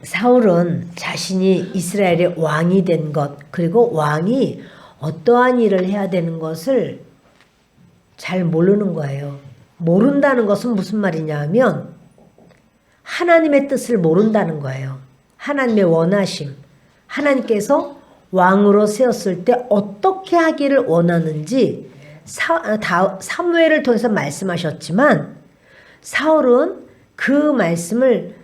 사울은 자신이 이스라엘의 왕이 된 것, 그리고 왕이 어떠한 일을 해야 되는 것을 잘 모르는 거예요. 모른다는 것은 무슨 말이냐 하면 하나님의 뜻을 모른다는 거예요. 하나님의 원하심, 하나님께서 왕으로 세웠을 때 어떻게 하기를 원하는지 사무엘을 통해서 말씀하셨지만 사울은 그 말씀을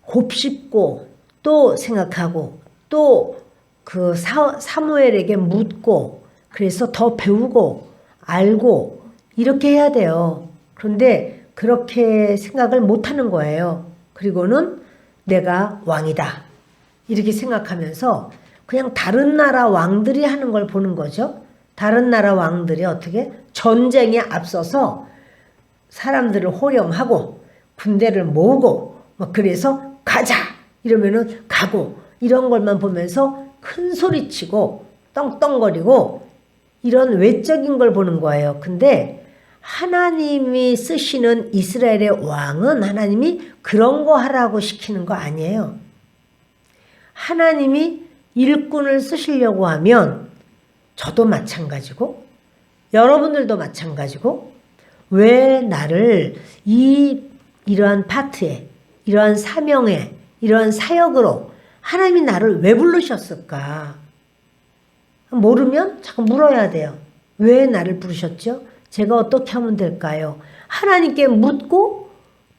곱씹고 또 생각하고 또 그 사무엘에게 묻고 그래서 더 배우고 알고 이렇게 해야 돼요. 그런데 그렇게 생각을 못하는 거예요. 그리고는 내가 왕이다 이렇게 생각하면서 그냥 다른 나라 왕들이 하는 걸 보는 거죠. 다른 나라 왕들이 어떻게 전쟁에 앞서서 사람들을 호령하고 군대를 모으고 그래서 가자 이러면은 가고 이런 것만 보면서 큰 소리치고 떵떵거리고 이런 외적인 걸 보는 거예요. 근데 하나님이 쓰시는 이스라엘의 왕은 하나님이 그런 거 하라고 시키는 거 아니에요. 하나님이 일꾼을 쓰시려고 하면 저도 마찬가지고 여러분들도 마찬가지고 왜 나를 이러한 파트에 이러한 사명에 이러한 사역으로 하나님이 나를 왜 부르셨을까? 모르면 자꾸 물어야 돼요. 왜 나를 부르셨죠? 제가 어떻게 하면 될까요? 하나님께 묻고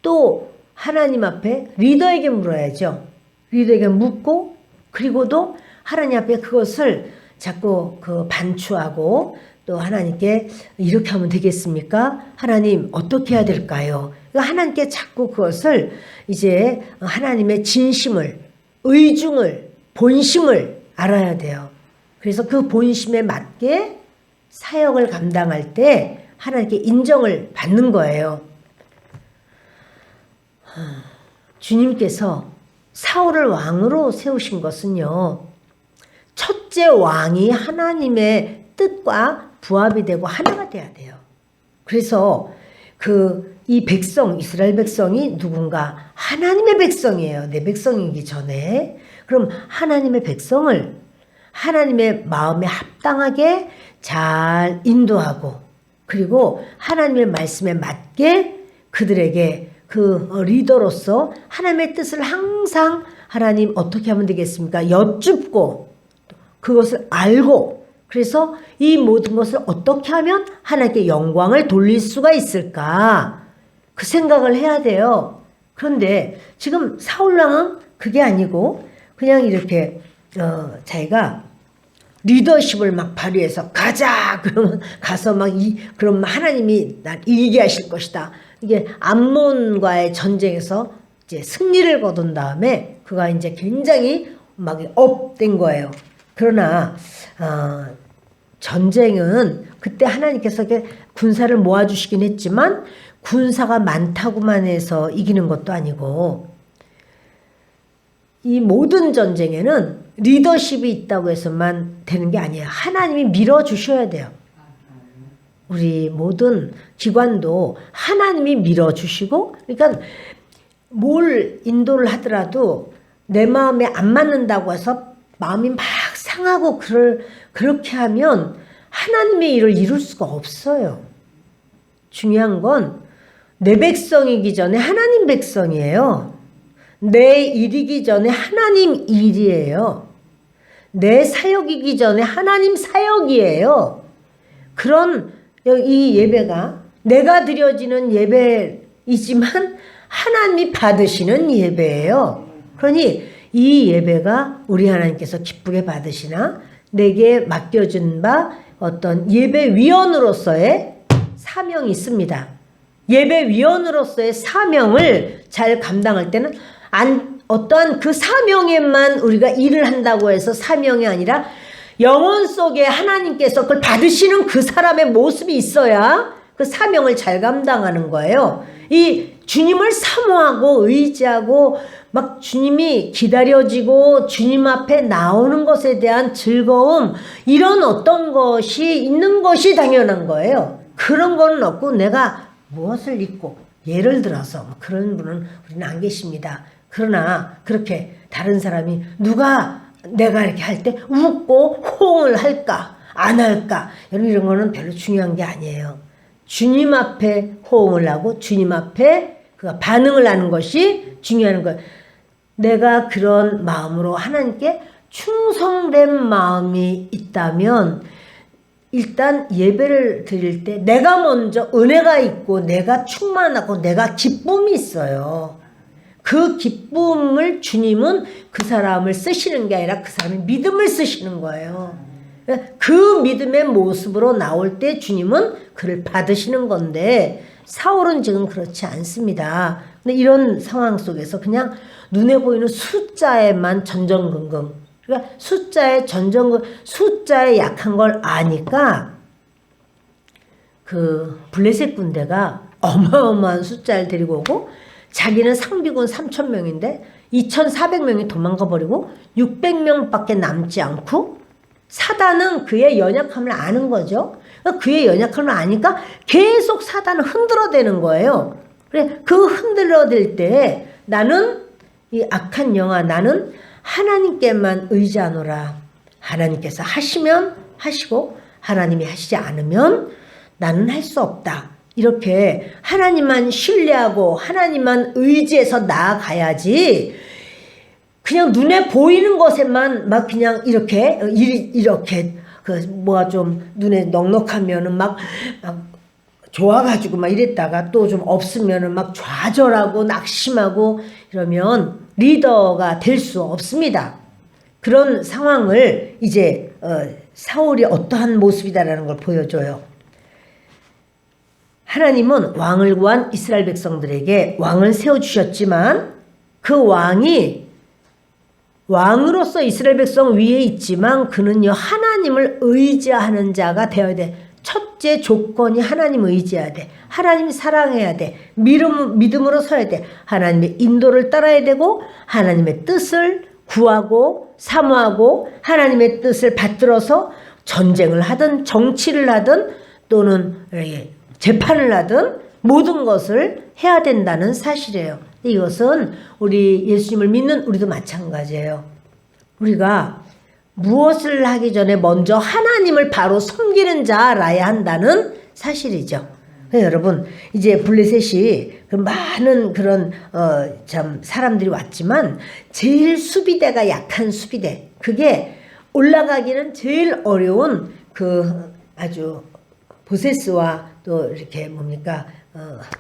또 하나님 앞에 리더에게 물어야죠. 리더에게 묻고 그리고도 하나님 앞에 그것을 자꾸 반추하고 또 하나님께 이렇게 하면 되겠습니까? 하나님 어떻게 해야 될까요? 하나님께 자꾸 그것을 이제 하나님의 진심을 의중을 본심을 알아야 돼요. 그래서 그 본심에 맞게 사역을 감당할 때 하나님께 인정을 받는 거예요. 주님께서 사울을 왕으로 세우신 것은요. 첫째 왕이 하나님의 뜻과 부합이 되고 하나가 돼야 돼요. 그래서 이 백성, 이스라엘 백성이 누군가 하나님의 백성이에요. 내 백성이기 전에. 그럼 하나님의 백성을 하나님의 마음에 합당하게 잘 인도하고 그리고 하나님의 말씀에 맞게 그들에게 그 리더로서 하나님의 뜻을 항상 하나님 어떻게 하면 되겠습니까? 여쭙고 그것을 알고 그래서 이 모든 것을 어떻게 하면 하나님께 영광을 돌릴 수가 있을까? 그 생각을 해야 돼요. 그런데 지금 사울왕은 그게 아니고 그냥 이렇게 자기가 리더십을 막 발휘해서 가자 그러면 가서 그럼 하나님이 날 이기게 하실 것이다. 이게 암몬과의 전쟁에서 이제 승리를 거둔 다음에 그가 이제 굉장히 막 업된 거예요. 그러나 전쟁은 그때 하나님께서 군사를 모아주시긴 했지만 군사가 많다고만 해서 이기는 것도 아니고 이 모든 전쟁에는 리더십이 있다고 해서만 되는 게 아니에요. 하나님이 밀어주셔야 돼요. 우리 모든 기관도 하나님이 밀어주시고 그러니까 뭘 인도를 하더라도 내 마음에 안 맞는다고 해서 마음이 막 상하고 그렇게 하면 하나님의 일을 이룰 수가 없어요. 중요한 건 내 백성이기 전에 하나님 백성이에요. 내 일이기 전에 하나님 일이에요. 내 사역이기 전에 하나님 사역이에요. 그런 이 예배가 내가 드려지는 예배이지만 하나님이 받으시는 예배예요. 그러니 이 예배가 우리 하나님께서 기쁘게 받으시나 내게 맡겨준 바 어떤 예배위원으로서의 사명이 있습니다. 예배위원으로서의 사명을 잘 감당할 때는 어떠한 그 사명에만 우리가 일을 한다고 해서 사명이 아니라 영혼 속에 하나님께서 그걸 받으시는 그 사람의 모습이 있어야 그 사명을 잘 감당하는 거예요. 이 주님을 사모하고 의지하고 막 주님이 기다려지고 주님 앞에 나오는 것에 대한 즐거움 이런 어떤 것이 있는 것이 당연한 거예요. 그런 거는 없고 내가 무엇을 입고 예를 들어서 뭐 그런 분은 우리는 안 계십니다. 그러나 그렇게 다른 사람이 누가 내가 이렇게 할 때 웃고 호응을 할까 안 할까 이런 거는 별로 중요한 게 아니에요. 주님 앞에 호응을 하고 주님 앞에 그 반응을 하는 것이 중요한 거예요. 내가 그런 마음으로 하나님께 충성된 마음이 있다면 일단 예배를 드릴 때 내가 먼저 은혜가 있고 내가 충만하고 내가 기쁨이 있어요. 그 기쁨을 주님은 그 사람을 쓰시는 게 아니라 그 사람의 믿음을 쓰시는 거예요. 그 믿음의 모습으로 나올 때 주님은 그를 받으시는 건데 사울은 지금 그렇지 않습니다. 근데 이런 상황 속에서 그냥 눈에 보이는 숫자에만 전전긍긍. 그러니까 숫자에 약한 걸 아니까 그 블레셋 군대가 어마어마한 숫자를 데리고 오고 자기는 상비군 3,000명인데 2,400명이 도망가 버리고 600명밖에 남지 않고 사단은 그의 연약함을 아는 거죠. 그의 연약함을 아니까 계속 사단을 흔들어대는 거예요. 그래, 그 흔들어댈 때 나는 이 악한 영아 나는 하나님께만 의지하노라. 하나님께서 하시면 하시고 하나님이 하시지 않으면 나는 할 수 없다. 이렇게 하나님만 신뢰하고 하나님만 의지해서 나아가야지 그냥 눈에 보이는 것에만 막 그냥 이렇게 그 뭐가 좀 눈에 넉넉하면은 막 좋아가지고 막 이랬다가 또 좀 없으면은 막 좌절하고 낙심하고 이러면 리더가 될 수 없습니다. 그런 상황을 이제 사울이 어떠한 모습이다라는 걸 보여줘요. 하나님은 왕을 구한 이스라엘 백성들에게 왕을 세워주셨지만 그 왕이 왕으로서 이스라엘 백성 위에 있지만 그는요 하나님을 의지하는 자가 되어야 돼. 첫째 조건이 하나님을 의지해야 돼. 하나님 사랑해야 돼. 믿음으로 서야 돼. 하나님의 인도를 따라야 되고 하나님의 뜻을 구하고 사모하고 하나님의 뜻을 받들어서 전쟁을 하든 정치를 하든 또는 재판을 하든 모든 것을 해야 된다는 사실이에요. 이것은 우리 예수님을 믿는 우리도 마찬가지예요. 우리가 무엇을 하기 전에 먼저 하나님을 바로 섬기는 자라야 한다는 사실이죠. 여러분 이제 블레셋이 많은 그런 참 사람들이 왔지만 제일 수비대가 약한 수비대 그게 올라가기는 제일 어려운 그 아주 보세스와 또 이렇게 뭡니까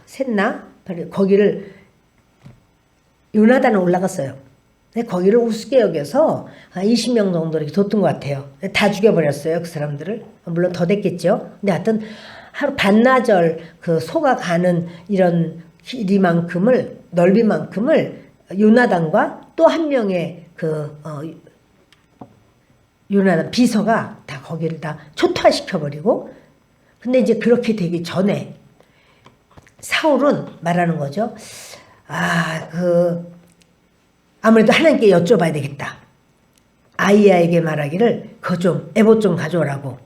셋나 거기를 요나단은 올라갔어요. 근데 거기를 우습게 여겨서 한 20명 정도 이렇게 뒀던 것 같아요. 다 죽여버렸어요 그 사람들을. 물론 더 됐겠죠. 근데 하여튼 하루 반나절 그 소가 가는 이런 길이만큼을 넓이만큼을 요나단과 또 한 명의 그 요나단 비서가 다 거기를 다 초토화시켜버리고 근데 이제 그렇게 되기 전에 사울은 말하는 거죠. 아무래도 하나님께 여쭤봐야 되겠다. 아이야에게 말하기를 그거 좀 에봇 좀 가져오라고.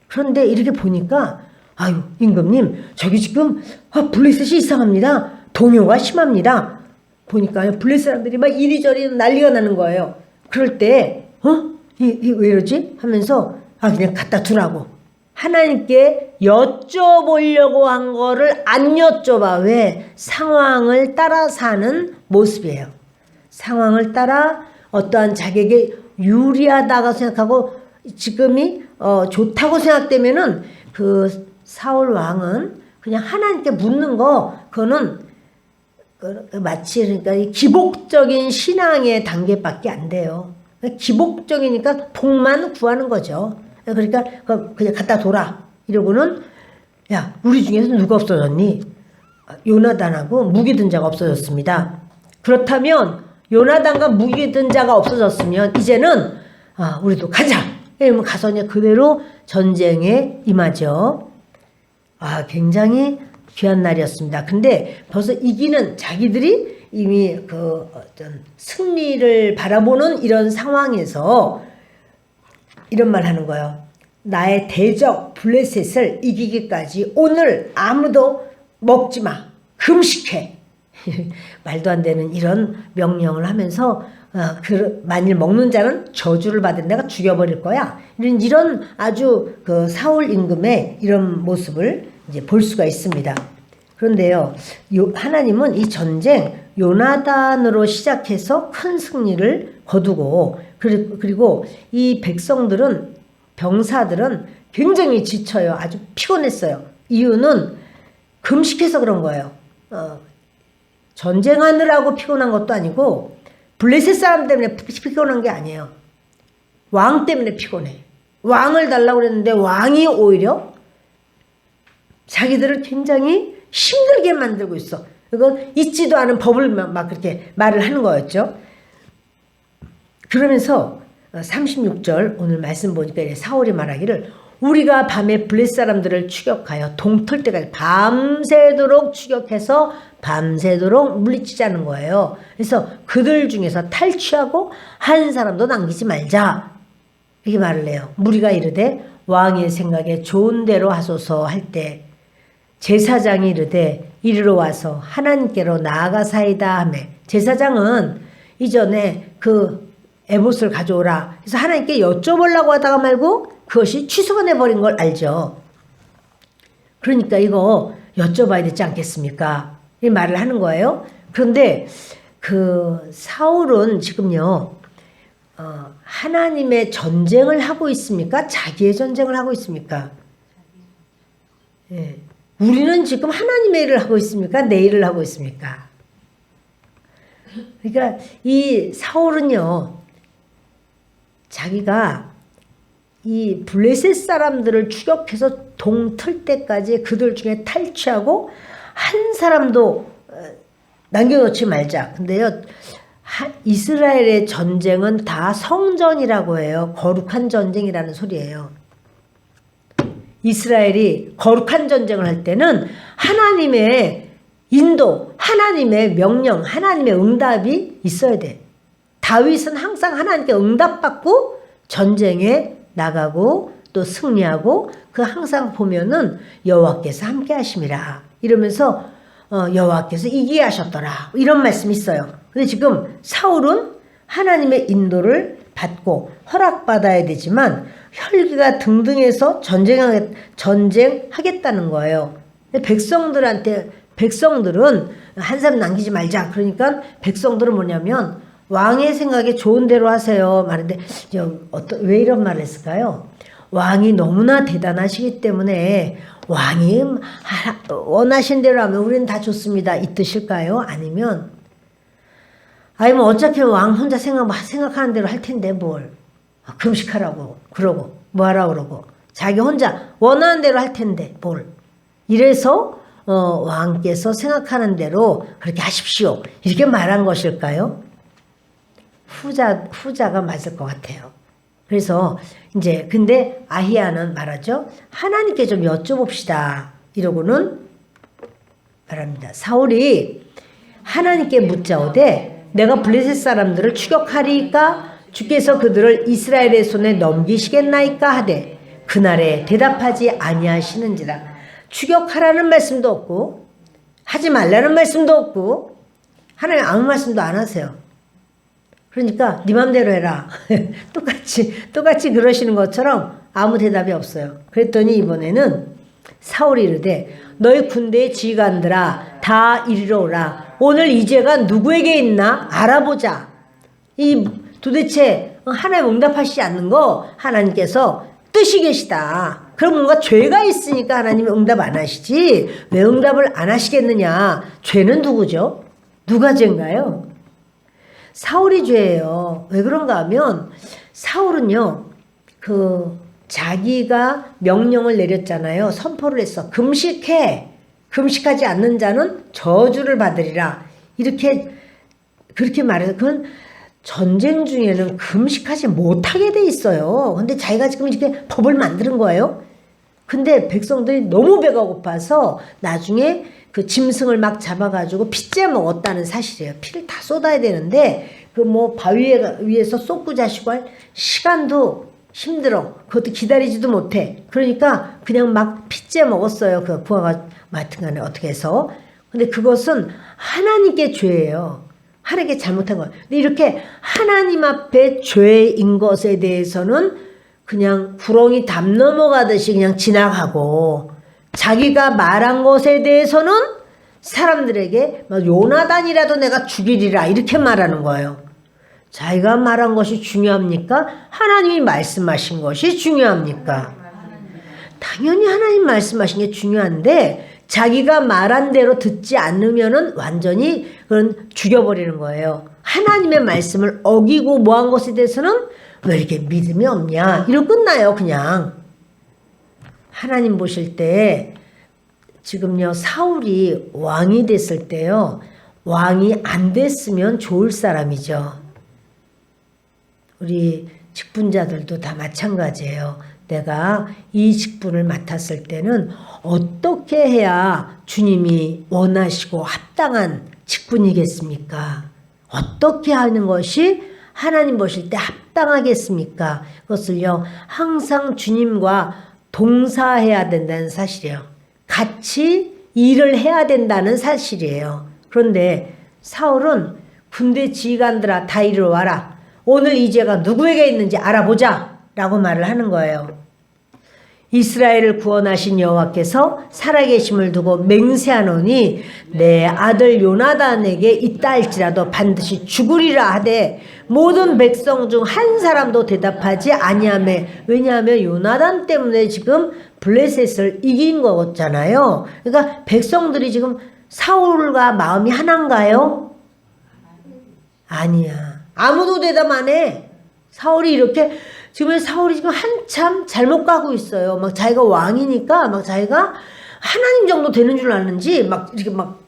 그런데 이렇게 보니까 아유 임금님 저기 지금 블레셋이 이상합니다. 동요가 심합니다. 보니까 블레셋 사람들이 막 이리저리 난리가 나는 거예요. 그럴 때 이 왜 이러지? 하면서 그냥 갖다 두라고. 하나님께 여쭤보려고 한 거를 안 여쭤봐. 왜? 상황을 따라 사는 모습이에요. 상황을 따라 어떠한 자기에게 유리하다고 생각하고 지금이 좋다고 생각되면은 그 사울 왕은 그냥 하나님께 묻는 거 그거는 마치 그러니까 기복적인 신앙의 단계밖에 안 돼요. 기복적이니까 복만 구하는 거죠. 그러니까 그냥 갖다 둬라 이러고는 야 우리 중에서 누가 없어졌니? 요나단하고 무기 든 자가 없어졌습니다. 그렇다면 요나단과 무기 든 자가 없어졌으면 이제는 우리도 가자. 이러면 가서 그냥 그대로 전쟁에 임하죠. 굉장히 귀한 날이었습니다. 근데 벌써 이기는 자기들이 이미 그 어떤 승리를 바라보는 이런 상황에서 이런 말 하는 거예요. 나의 대적 블레셋을 이기기까지 오늘 아무도 먹지 마. 금식해. 말도 안 되는 이런 명령을 하면서 만일 먹는 자는 저주를 받은 내가 죽여버릴 거야. 이런 아주 그 사울 임금의 이런 모습을 이제 볼 수가 있습니다. 그런데요, 하나님은 이 전쟁 요나단으로 시작해서 큰 승리를 거두고 그리고 이 백성들은 병사들은 굉장히 지쳐요. 아주 피곤했어요. 이유는 금식해서 그런 거예요. 전쟁하느라고 피곤한 것도 아니고 블레셋 사람 때문에 피곤한 게 아니에요. 왕 때문에 피곤해. 왕을 달라고 그랬는데 왕이 오히려 자기들을 굉장히 힘들게 만들고 있어. 이건 있지도 않은 법을 막 그렇게 말을 하는 거였죠. 그러면서 36절 오늘 말씀 보니까 사울이 말하기를 우리가 밤에 블레셋 사람들을 추격하여 동틀 때까지 밤새도록 추격해서 밤새도록 물리치자는 거예요. 그래서 그들 중에서 탈취하고 한 사람도 남기지 말자. 이렇게 말을 해요. 무리가 이르되 왕의 생각에 좋은 대로 하소서 할 때 제사장이 이르되 이리로 와서 하나님께로 나아가사이다 하며 제사장은 이전에 그 에봇을 가져오라. 그래서 하나님께 여쭤보려고 하다가 말고 그것이 취소가 돼버린 걸 알죠. 그러니까 이거 여쭤봐야 되지 않겠습니까? 이 말을 하는 거예요. 그런데 그 사울은 지금요, 하나님의 전쟁을 하고 있습니까? 자기의 전쟁을 하고 있습니까? 예. 우리는 지금 하나님의 일을 하고 있습니까? 내 일을 하고 있습니까? 그러니까 이 사울은요, 자기가 이 블레셋 사람들을 추격해서 동틀 때까지 그들 중에 탈취하고 한 사람도 남겨놓지 말자. 근데요, 이스라엘의 전쟁은 다 성전이라고 해요. 거룩한 전쟁이라는 소리예요. 이스라엘이 거룩한 전쟁을 할 때는 하나님의 인도, 하나님의 명령, 하나님의 응답이 있어야 돼. 다윗은 항상 하나님께 응답받고 전쟁에 나가고 또 승리하고 그 항상 보면은 여호와께서 함께 하심이라 이러면서 여호와께서 이기게 하셨더라 이런 말씀이 있어요. 근데 지금 사울은 하나님의 인도를 받고 허락받아야 되지만 혈기가 등등해서 전쟁하겠다는 거예요. 근데 백성들은 한 사람 남기지 말자. 그러니까 백성들은 뭐냐면 왕의 생각에 좋은 대로 하세요. 말인데 왜 이런 말을 했을까요? 왕이 너무나 대단하시기 때문에 왕이 원하신 대로 하면 우리는 다 좋습니다. 이 뜻일까요? 아니면 뭐 어차피 왕 혼자 생각하는 대로 할 텐데 뭘 금식하라고 그러고 뭐하라고 그러고 자기 혼자 원하는 대로 할 텐데 뭘 이래서 왕께서 생각하는 대로 그렇게 하십시오. 이렇게 말한 것일까요? 후자가 맞을 것 같아요. 그래서 이제 근데 아히야는 말하죠. 하나님께 좀 여쭤봅시다. 이러고는 말합니다. 사울이 하나님께 묻자오되 내가 블레셋 사람들을 추격하리이까 주께서 그들을 이스라엘의 손에 넘기시겠나이까 하되 그날에 대답하지 아니하시는지라. 추격하라는 말씀도 없고 하지 말라는 말씀도 없고 하나님 아무 말씀도 안 하세요. 그러니까 네 맘대로 해라. 똑같이 그러시는 것처럼 아무 대답이 없어요. 그랬더니 이번에는 사울이 이르되 너희 군대의 지휘관들아 다 이리로 오라. 오늘 이 죄가 누구에게 있나 알아보자. 이 도대체 하나님 응답하시지 않는 거 하나님께서 뜻이 계시다. 그럼 뭔가 죄가 있으니까 하나님이 응답 안 하시지 왜 응답을 안 하시겠느냐. 죄는 누구죠? 누가 죄인가요? 사울이 죄예요. 왜 그런가 하면 사울은요. 자기가 명령을 내렸잖아요. 선포를 했어. 금식해. 금식하지 않는 자는 저주를 받으리라. 그렇게 말해서 그건 전쟁 중에는 금식하지 못하게 돼 있어요. 근데 자기가 지금 이렇게 법을 만드는 거예요. 근데 백성들이 너무 배가 고파서 나중에 그 짐승을 막 잡아가지고 피째 먹었다는 사실이에요. 피를 다 쏟아야 되는데 바위 위에서 쏟고 자시고 할 시간도 힘들어. 그것도 기다리지도 못해. 그러니까 그냥 막 피째 먹었어요. 그 구화가 맡은 간에 어떻게 해서. 근데 그것은 하나님께 죄예요. 하나님께 잘못한 거예요. 근데 이렇게 하나님 앞에 죄인 것에 대해서는 그냥 구렁이 담 넘어가듯이 그냥 지나가고, 자기가 말한 것에 대해서는 사람들에게 요나단이라도 내가 죽이리라 이렇게 말하는 거예요. 자기가 말한 것이 중요합니까? 하나님이 말씀하신 것이 중요합니까? 당연히 하나님 말씀하신 게 중요한데 자기가 말한 대로 듣지 않으면은 완전히 그건 죽여버리는 거예요. 하나님의 말씀을 어기고 뭐한 것에 대해서는 왜 이렇게 믿음이 없냐 이러고 끝나요. 그냥 하나님 보실 때 지금요 사울이 왕이 됐을 때요 왕이 안 됐으면 좋을 사람이죠. 우리 직분자들도 다 마찬가지예요. 내가 이 직분을 맡았을 때는 어떻게 해야 주님이 원하시고 합당한 직분이겠습니까? 어떻게 하는 것이 하나님 보실 때 합당하겠습니까? 그것을요 항상 주님과 동사해야 된다는 사실이에요. 같이 일을 해야 된다는 사실이에요. 그런데 사울은 군대 지휘관들아 다 이리로 와라. 오늘 이 죄가 누구에게 있는지 알아보자 라고 말을 하는 거예요. 이스라엘을 구원하신 여호와께서 살아계심을 두고 맹세하노니 내 아들 요나단에게 있다 할지라도 반드시 죽으리라 하되 모든 백성 중 한 사람도 대답하지 아니하며, 왜냐하면 요나단 때문에 지금 블레셋을 이긴 거잖아요. 그러니까 백성들이 지금 사울과 마음이 하나인가요? 아니야. 아무도 대답 안 해. 사울이 이렇게 사울이 지금 한참 잘못 가고 있어요. 막 자기가 왕이니까 막 자기가 하나님 정도 되는 줄 아는지 막 이렇게 막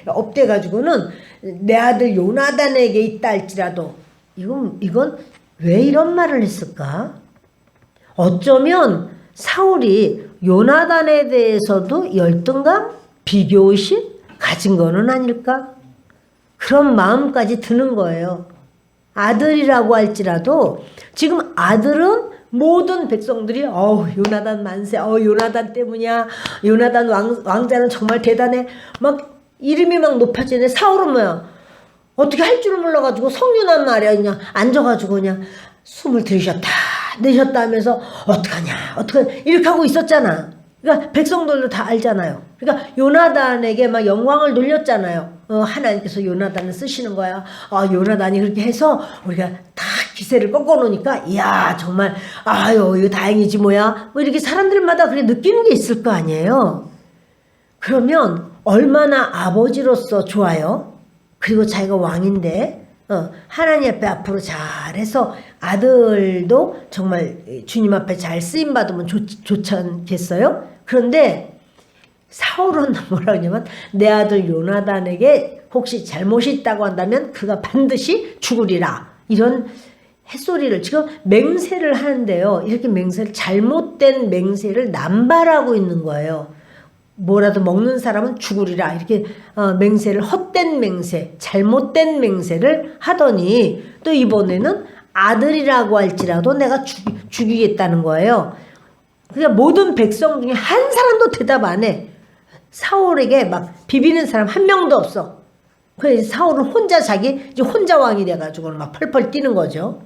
업돼 가지고는 내 아들 요나단에게 있다 할지라도 이건 왜 이런 말을 했을까? 어쩌면 사울이 요나단에 대해서도 열등감, 비교의식 가진 거는 아닐까? 그런 마음까지 드는 거예요. 아들이라고 할지라도 지금 아들은 모든 백성들이 요나단 만세, 요나단 때문이야. 요나단 왕자는 정말 대단해. 막 이름이 막 높아지네. 사울은 뭐야? 어떻게 할 줄을 몰라가지고 성유난 말이야. 그냥 앉아가지고 그냥 숨을 들이셨다 내셨다 하면서 어떡하냐 이렇게 하고 있었잖아. 그러니까 백성들도 다 알잖아요. 그러니까 요나단에게 막 영광을 돌렸잖아요. 하나님께서 요나단을 쓰시는 거야. 요나단이 그렇게 해서 우리가 다 기세를 꺾어놓으니까 이야 정말 이거 다행이지 뭐야. 뭐 이렇게 사람들마다 그렇게 느끼는 게 있을 거 아니에요. 그러면 얼마나 아버지로서 좋아요. 그리고 자기가 왕인데 하나님 앞에 앞으로 잘해서 아들도 정말 주님 앞에 잘 쓰임받으면 좋지 않겠어요? 그런데 사울은 뭐라 하냐면 내 아들 요나단에게 혹시 잘못이 있다고 한다면 그가 반드시 죽으리라. 이런 햇소리를 지금 맹세를 하는데요. 이렇게 잘못된 맹세를 남발하고 있는 거예요. 뭐라도 먹는 사람은 죽으리라 이렇게 맹세를 헛된 맹세, 잘못된 맹세를 하더니 또 이번에는 아들이라고 할지라도 내가 죽이겠다는 거예요. 그러니까 모든 백성 중에 한 사람도 대답 안 해. 사울에게 막 비비는 사람 한 명도 없어. 그래서 사울은 혼자 이제 혼자 왕이 돼가지고 막 펄펄 뛰는 거죠.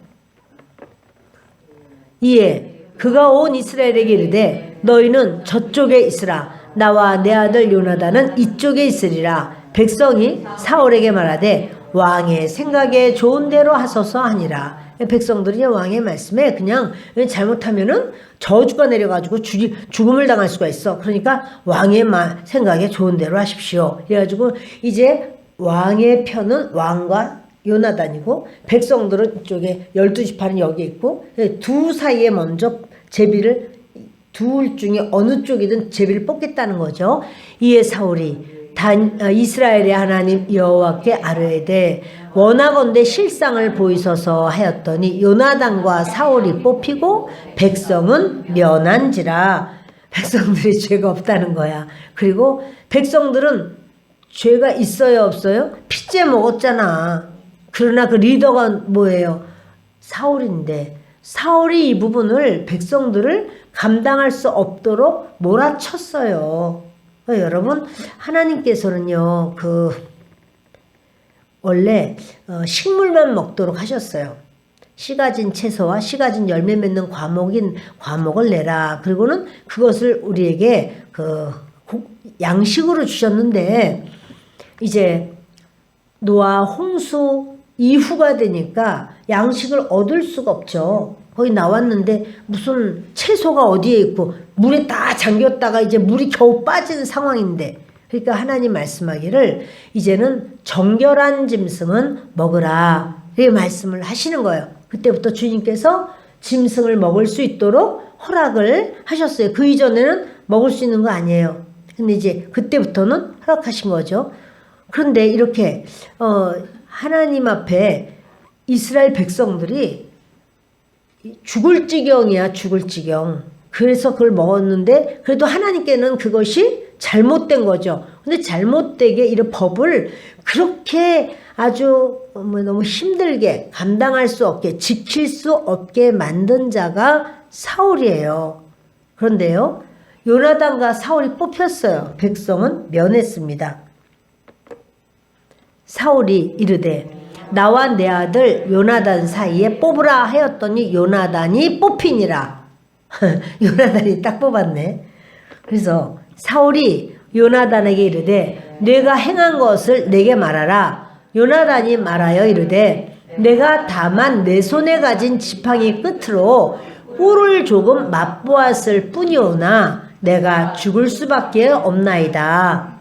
이에 그가 온 이스라엘에게 이르되 너희는 저쪽에 있으라. 나와 내 아들 요나단은 이쪽에 있으리라. 백성이 사울에게 말하되 왕의 생각에 좋은 대로 하소서 하니라. 백성들이 왕의 말씀에 그냥 잘못하면은 저주가 내려가지고 죽음을 당할 수가 있어. 그러니까 왕의 생각에 좋은 대로 하십시오. 그래가지고 이제 왕의 편은 왕과 요나단이고 백성들은 이쪽에 12지파는 여기 있고 두 사이에 먼저 제비를 둘 중에 어느 쪽이든 제비를 뽑겠다는 거죠. 이에 사울이 이스라엘의 하나님 여호와께 아뢰되 원하건대 실상을 보이소서 하였더니 요나단과 사울이 뽑히고 백성은 면한지라. 백성들이 죄가 없다는 거야. 그리고 백성들은 죄가 있어요 없어요? 피째 먹었잖아. 그러나 그 리더가 뭐예요? 사울인데 사울이 이 부분을 백성들을 감당할 수 없도록 몰아쳤어요. 여러분, 하나님께서는요, 원래 식물만 먹도록 하셨어요. 씨 가진 채소와 씨 가진 열매 맺는 과목을 내라. 그리고는 그것을 우리에게 양식으로 주셨는데, 이제 노아 홍수 이후가 되니까 양식을 얻을 수가 없죠. 거기 나왔는데 무슨 채소가 어디에 있고 물에 다 잠겼다가 이제 물이 겨우 빠지는 상황인데, 그러니까 하나님 말씀하기를 이제는 정결한 짐승은 먹으라, 이렇게 말씀을 하시는 거예요. 그때부터 주님께서 짐승을 먹을 수 있도록 허락을 하셨어요. 그 이전에는 먹을 수 있는 거 아니에요. 근데 이제 그때부터는 허락하신 거죠. 그런데 이렇게 하나님 앞에 이스라엘 백성들이 죽을 지경이야, 죽을 지경. 그래서 그걸 먹었는데 그래도 하나님께는 그것이 잘못된 거죠. 근데 잘못되게 이런 법을 그렇게 아주 너무 힘들게 감당할 수 없게 지킬 수 없게 만든 자가 사울이에요. 그런데요, 요나단과 사울이 뽑혔어요. 백성은 면했습니다. 사울이 이르되 나와 내 아들 요나단 사이에 뽑으라 하였더니 요나단이 뽑히니라. 요나단이 딱 뽑았네. 그래서 사울이 요나단에게 이르되 내가 행한 것을 내게 말하라. 요나단이 말하여 이르되 내가 다만 내 손에 가진 지팡이 끝으로 꿀을 조금 맛보았을 뿐이오나 내가 죽을 수밖에 없나이다.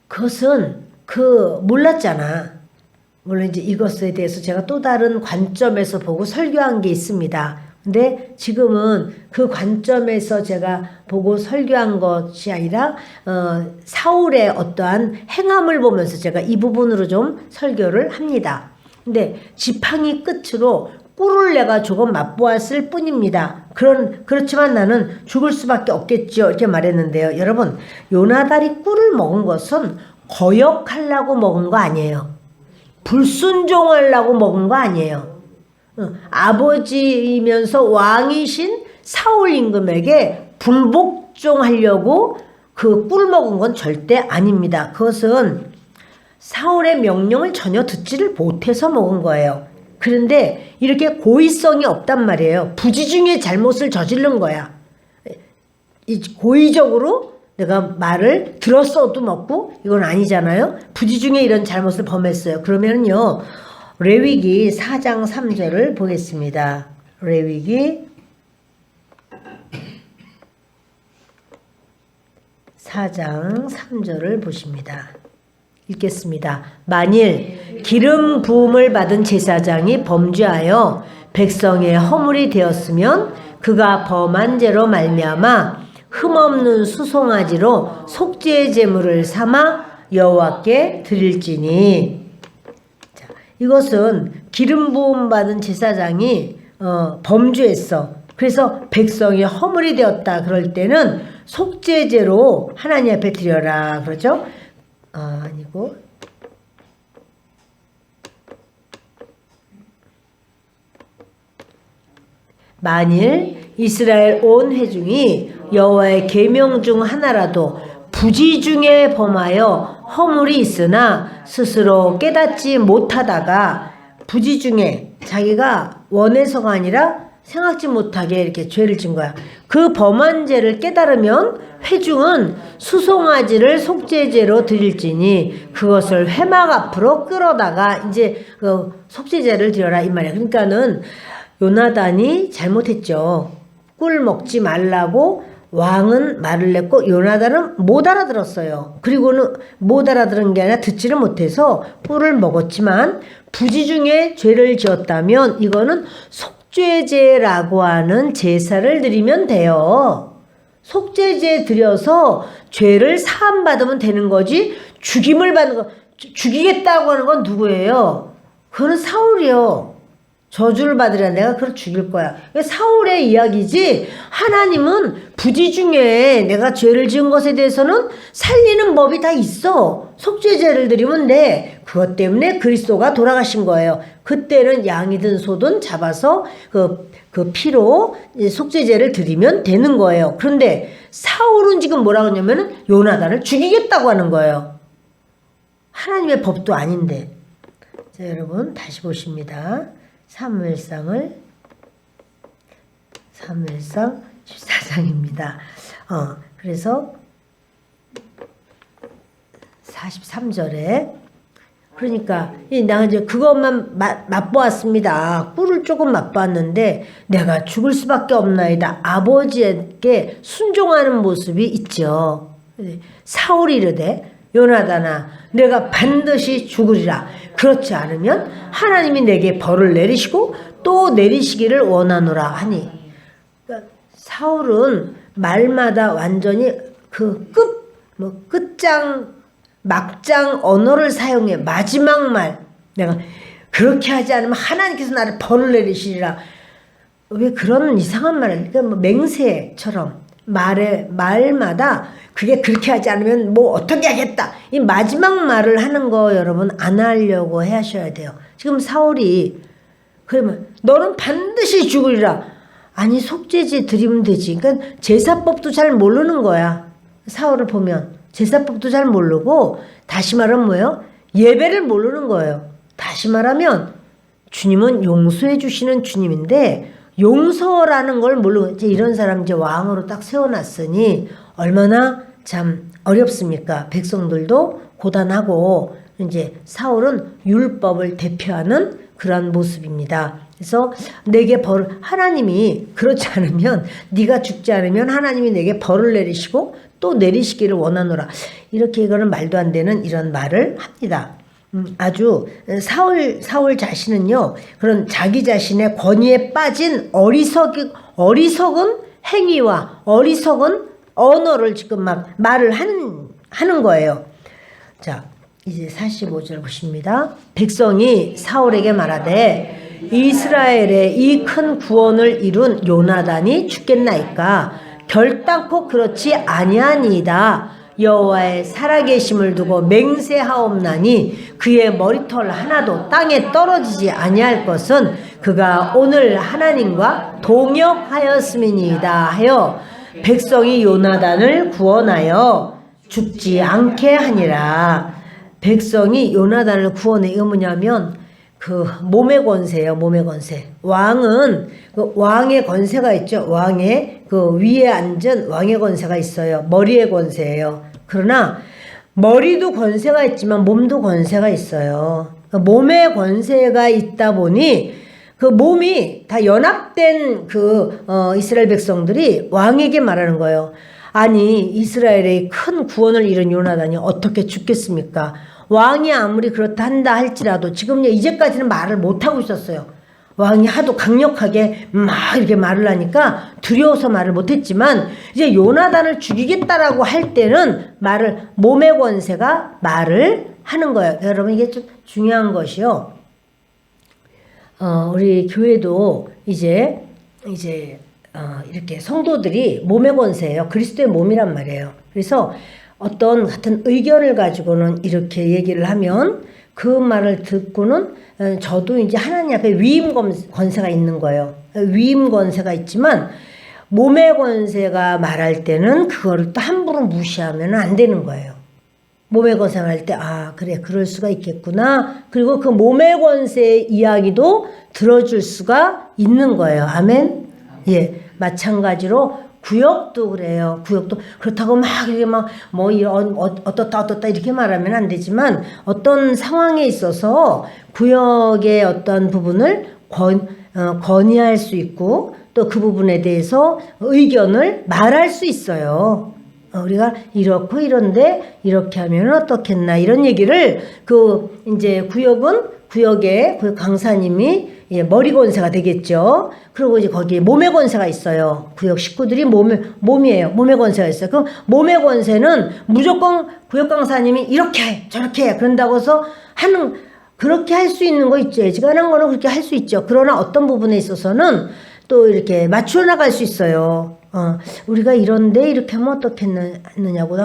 그것은 몰랐잖아. 물론 이제 이것에 대해서 제가 또 다른 관점에서 보고 설교한 게 있습니다. 근데 지금은 그 관점에서 제가 보고 설교한 것이 아니라 사울의 어떠한 행함을 보면서 제가 이 부분으로 좀 설교를 합니다. 근데 지팡이 끝으로 꿀을 내가 조금 맛보았을 뿐입니다. 그렇지만 나는 죽을 수밖에 없겠죠, 이렇게 말했는데요. 여러분, 요나단이 꿀을 먹은 것은 거역하려고 먹은 거 아니에요. 불순종하려고 먹은 거 아니에요. 아버지이면서 왕이신 사울 임금에게 불복종하려고 그 꿀 먹은 건 절대 아닙니다. 그것은 사울의 명령을 전혀 듣지를 못해서 먹은 거예요. 그런데 이렇게 고의성이 없단 말이에요. 부지중에 잘못을 저지른 거야. 고의적으로 내가 말을 들었어도 먹고 이건 아니잖아요. 부지중에 이런 잘못을 범했어요. 그러면요, 레위기 4장 3절을 보겠습니다. 레위기 4장 3절을 보십니다. 읽겠습니다. 만일 기름 부음을 받은 제사장이 범죄하여 백성의 허물이 되었으면 그가 범한 죄로 말미암아 흠없는 수송아지로 속죄의 제물을 삼아 여호와께 드릴지니. 자, 이것은 기름 부음 받은 제사장이 범죄했어. 그래서 백성이 허물이 되었다. 그럴 때는 속죄제로 하나님 앞에 드려라. 그러죠? 아니고 만일 이스라엘 온 회중이 여호와의 계명 중 하나라도 부지 중에 범하여 허물이 있으나 스스로 깨닫지 못하다가, 부지 중에 자기가 원해서가 아니라 생각지 못하게 이렇게 죄를 진 거야. 그 범한 죄를 깨달으면 회중은 수송아지를 속죄제로 드릴지니 그것을 회막 앞으로 끌어다가 이제 그 속죄제를 드려라, 이 말이야. 그러니까는 요나단이 잘못했죠. 꿀 먹지 말라고 왕은 말을 냈고 요나단은 못 알아들었어요. 그리고는 못 알아들은 게 아니라 듣지를 못해서 꿀을 먹었지만 부지 중에 죄를 지었다면 이거는 속죄제라고 하는 제사를 드리면 돼요. 속죄제 드려서 죄를 사함받으면 되는 거지, 죽임을 받는 거, 죽이겠다고 하는 건 누구예요? 그건 사울이요. 저주를 받으랴. 내가 그걸 죽일 거야. 사울의 이야기지 하나님은 부지 중에 내가 죄를 지은 것에 대해서는 살리는 법이 다 있어. 속죄제를 드리면 돼. 그것 때문에 그리스도가 돌아가신 거예요. 그때는 양이든 소든 잡아서 그 피로 속죄제를 드리면 되는 거예요. 그런데 사울은 지금 뭐라고 하냐면은 요나단을 죽이겠다고 하는 거예요. 하나님의 법도 아닌데. 자, 여러분 다시 보십니다. 사무엘상 14장입니다. 그래서 43절에 그러니까 나 이제 그것만 맛보았습니다. 꿀을 조금 맛봤는데 내가 죽을 수밖에 없나이다. 아버지에게 순종하는 모습이 있죠. 사울이 이르되 요나단아 내가 반드시 죽으리라. 그렇지 않으면 하나님이 내게 벌을 내리시고 또 내리시기를 원하노라 하니, 그러니까 사울은 말마다 완전히 끝장 막장 언어를 사용해. 마지막 말, 내가 그렇게 하지 않으면 하나님께서 나를 벌을 내리시리라. 왜 그런 이상한 말을, 그러니까 맹세처럼 말마다 그게 그렇게 하지 않으면 뭐 어떻게 하겠다, 이 마지막 말을 하는 거 여러분 안 하려고 하셔야 돼요. 지금 사울이 그러면 너는 반드시 죽으리라. 아니 속죄제 드리면 되지. 그러니까 제사법도 잘 모르는 거야. 사울을 보면 제사법도 잘 모르고, 다시 말하면 뭐예요? 예배를 모르는 거예요. 다시 말하면 주님은 용서해 주시는 주님인데 용서라는 걸 모르고 이제 이런 사람 이제 왕으로 딱 세워놨으니 얼마나 참 어렵습니까? 백성들도 고단하고, 이제 사울은 율법을 대표하는 그런 모습입니다. 그래서 내게 하나님이 그렇지 않으면, 네가 죽지 않으면 하나님이 내게 벌을 내리시고 또 내리시기를 원하노라. 이렇게 이거는 말도 안 되는 이런 말을 합니다. 아주 사울 자신은요, 그런 자기 자신의 권위에 빠진 어리석은 행위와 어리석은 언어를 지금 막 말을 하는 거예요. 자, 이제 45절 보십니다. 백성이 사울에게 말하되 이스라엘의 이 큰 구원을 이룬 요나단이 죽겠나이까? 결단코 그렇지 아니하니이다. 여호와의 살아계심을 두고 맹세하옵나니 그의 머리털 하나도 땅에 떨어지지 아니할 것은 그가 오늘 하나님과 동역하였음이니이다 하여 백성이 요나단을 구원하여 죽지 않게 하니라. 백성이 요나단을 구원해. 이거 뭐냐면 그 몸의 권세예요. 몸의 권세. 왕은 그 왕의 권세가 있죠. 왕의 그 위에 앉은 왕의 권세가 있어요. 머리의 권세예요. 그러나 머리도 권세가 있지만 몸도 권세가 있어요. 몸의 권세가 있다 보니 그 몸이 다 연합된 이스라엘 백성들이 왕에게 말하는 거예요. 아니 이스라엘의 큰 구원을 이룬 요나단이 어떻게 죽겠습니까? 왕이 아무리 그렇다 한다 할지라도 지금 이제까지는 말을 못하고 있었어요. 왕이 하도 강력하게 막 이렇게 말을 하니까 두려워서 말을 못했지만, 이제 요나단을 죽이겠다라고 할 때는 몸의 권세가 말을 하는 거예요. 여러분 이게 좀 중요한 것이요. 우리 교회도 이제 이렇게 성도들이 몸의 권세예요. 그리스도의 몸이란 말이에요. 그래서 어떤 같은 의견을 가지고는 이렇게 얘기를 하면 그 말을 듣고는 저도 이제 하나님 앞에 위임 권세가 있는 거예요. 위임 권세가 있지만 몸의 권세가 말할 때는 그거를 또 함부로 무시하면 안 되는 거예요. 몸의 권세가 할 때 그래 그럴 수가 있겠구나. 그리고 그 몸의 권세의 이야기도 들어줄 수가 있는 거예요. 아멘. 예, 마찬가지로 구역도 그래요. 구역도 그렇다고 막 이렇게 어떻다 이렇게 말하면 안 되지만 어떤 상황에 있어서 구역의 어떤 부분을 건의할 수 있고 또 그 부분에 대해서 의견을 말할 수 있어요. 우리가 이렇고 이런데 이렇게 하면 어떻겠나 이런 얘기를 이제 구역의 강사님이 머리 권세가 되겠죠. 그리고 이제 거기에 몸의 권세가 있어요. 구역 식구들이 몸이에요. 몸의 권세가 있어요. 그럼 몸의 권세는 무조건 구역 강사님이 이렇게 해, 저렇게 해. 그런다고 해서 그렇게 할 수 있는 거 있죠. 애지간한 거는 그렇게 할 수 있죠. 그러나 어떤 부분에 있어서는 또 이렇게 맞춰 나갈 수 있어요. 우리가 이런데 이렇게 하면 어떻겠느냐고.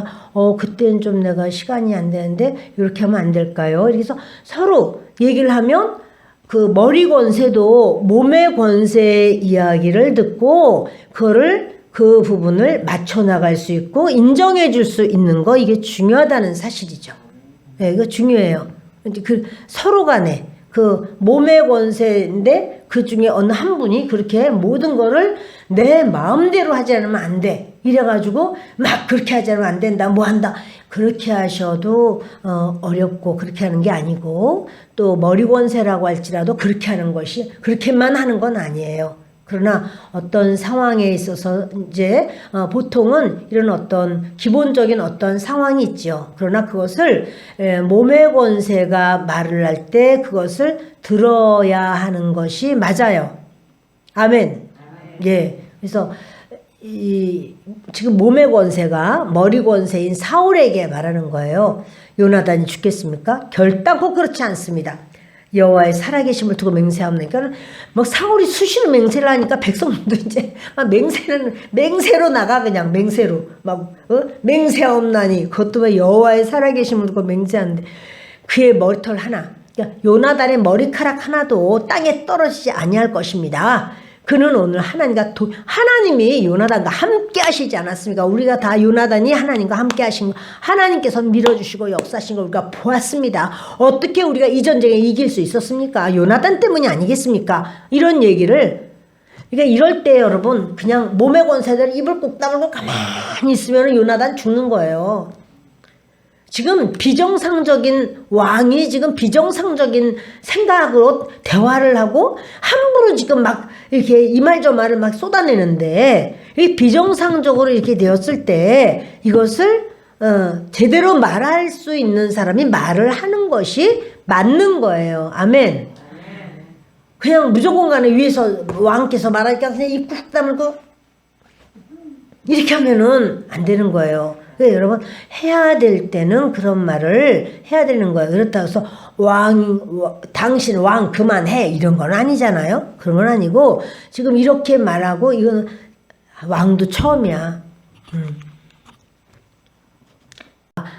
그때는 좀 내가 시간이 안 되는데 이렇게 하면 안 될까요? 그래서 서로 얘기를 하면 그 머리 권세도 몸의 권세 이야기를 듣고 그 부분을 맞춰 나갈 수 있고 인정해 줄 수 있는 거, 이게 중요하다는 사실이죠. 네, 이거 중요해요. 그 서로 간에 그 몸의 권세인데 그 중에 어느 한 분이 그렇게 모든 거를 내 마음대로 하지 않으면 안 돼. 이래가지고 막 그렇게 하지 않으면 안 된다. 뭐 한다. 그렇게 하셔도 어렵고 그렇게 하는 게 아니고, 또 머리 권세라고 할지라도 그렇게 하는 것이, 그렇게만 하는 건 아니에요. 그러나 어떤 상황에 있어서 이제 보통은 이런 어떤 기본적인 어떤 상황이 있죠. 그러나 그것을 몸의 권세가 말을 할 때 그것을 들어야 하는 것이 맞아요. 아멘. 예. 그래서 지금 몸의 권세가 머리 권세인 사울에게 말하는 거예요. 요나단이 죽겠습니까? 결단코 그렇지 않습니다. 여호와의 살아계심을 두고 맹세하니까 막 사울이 수시로 맹세를 하니까 백성들도 이제 막 맹세로 나가. 그냥 맹세로 막 맹세하옵나니, 그것도 왜 여호와의 살아계심을 두고 맹세하는데 그의 머리털 하나, 그러니까 요나단의 머리카락 하나도 땅에 떨어지지 아니할 것입니다. 그는 오늘 하나님이 요나단과 함께 하시지 않았습니까? 우리가 다 요나단이 하나님과 함께 하신 거, 하나님께서 밀어주시고 역사하신 걸 우리가 보았습니다. 어떻게 우리가 이 전쟁에 이길 수 있었습니까? 요나단 때문이 아니겠습니까? 이런 얘기를. 그러니까 이럴 때 여러분, 그냥 몸의 권세들 입을 꾹 다물고 가만히 있으면 요나단 죽는 거예요. 지금 비정상적인 왕이 지금 비정상적인 생각으로 대화를 하고 함부로 지금 막 이렇게 이 말 저 말을 막 쏟아내는데, 이 비정상적으로 이렇게 되었을 때 이것을 제대로 말할 수 있는 사람이 말을 하는 것이 맞는 거예요. 아멘. 그냥 무조건 간에 위에서 왕께서 말하니까 그냥 입 꾹 다물고 이렇게 하면은 안 되는 거예요. 그래서 여러분, 해야 될 때는 그런 말을 해야 되는 거예요. 그렇다고 해서 당신 왕 그만해 이런 건 아니잖아요. 그런 건 아니고, 지금 이렇게 말하고, 이건 왕도 처음이야.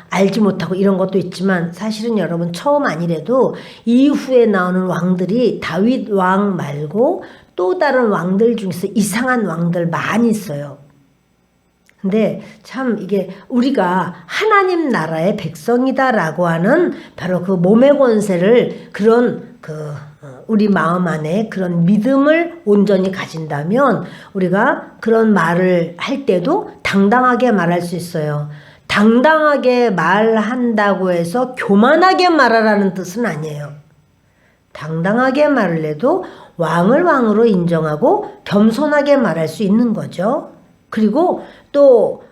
알지 못하고 이런 것도 있지만, 사실은 여러분 처음 아니래도 이후에 나오는 왕들이 다윗 왕 말고 또 다른 왕들 중에서 이상한 왕들 많이 있어요. 근데 참 이게 우리가 하나님 나라의 백성이다라고 하는 바로 그 몸의 권세를, 그런 우리 마음 안에 그런 믿음을 온전히 가진다면 우리가 그런 말을 할 때도 당당하게 말할 수 있어요. 당당하게 말한다고 해서 교만하게 말하라는 뜻은 아니에요. 당당하게 말을 해도 왕을 왕으로 인정하고 겸손하게 말할 수 있는 거죠. 그리고 또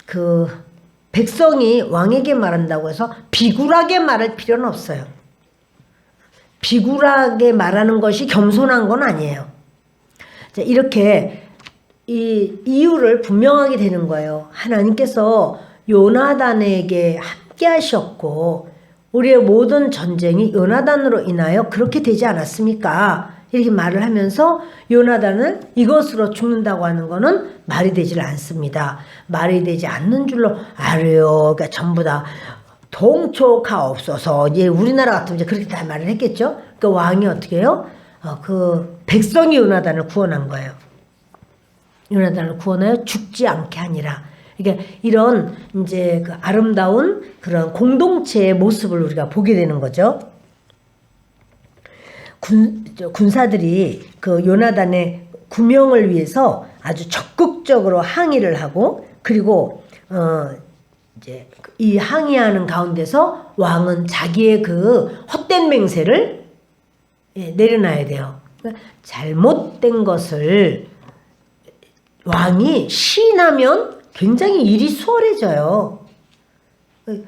그 백성이 왕에게 말한다고 해서 비굴하게 말할 필요는 없어요. 비굴하게 말하는 것이 겸손한 건 아니에요. 자, 이렇게 이 이유를 분명하게 되는 거예요. 하나님께서 요나단에게 함께 하셨고 우리의 모든 전쟁이 요나단으로 인하여 그렇게 되지 않았습니까? 이렇게 말을 하면서 요나단은 이것으로 죽는다고 하는 거는 말이 되질 않습니다. 말이 되지 않는 줄로 알아요. 그러니까 전부 다 동초가옵소서. 이제 우리나라 같으면 이제 그렇게 다 말을 했겠죠. 그러니까 왕이 어떻게 해요? 그 백성이 요나단을 구원한 거예요. 요나단을 구원하여 죽지 않게 하니라. 그러니까 이런 이제 그 아름다운 그런 공동체의 모습을 우리가 보게 되는 거죠. 군사들이 그 요나단의 구명을 위해서 아주 적극적으로 항의를 하고, 그리고 이제 이 항의하는 가운데서 왕은 자기의 그 헛된 맹세를 내려놔야 돼요. 잘못된 것을 왕이 시인하면 굉장히 일이 수월해져요.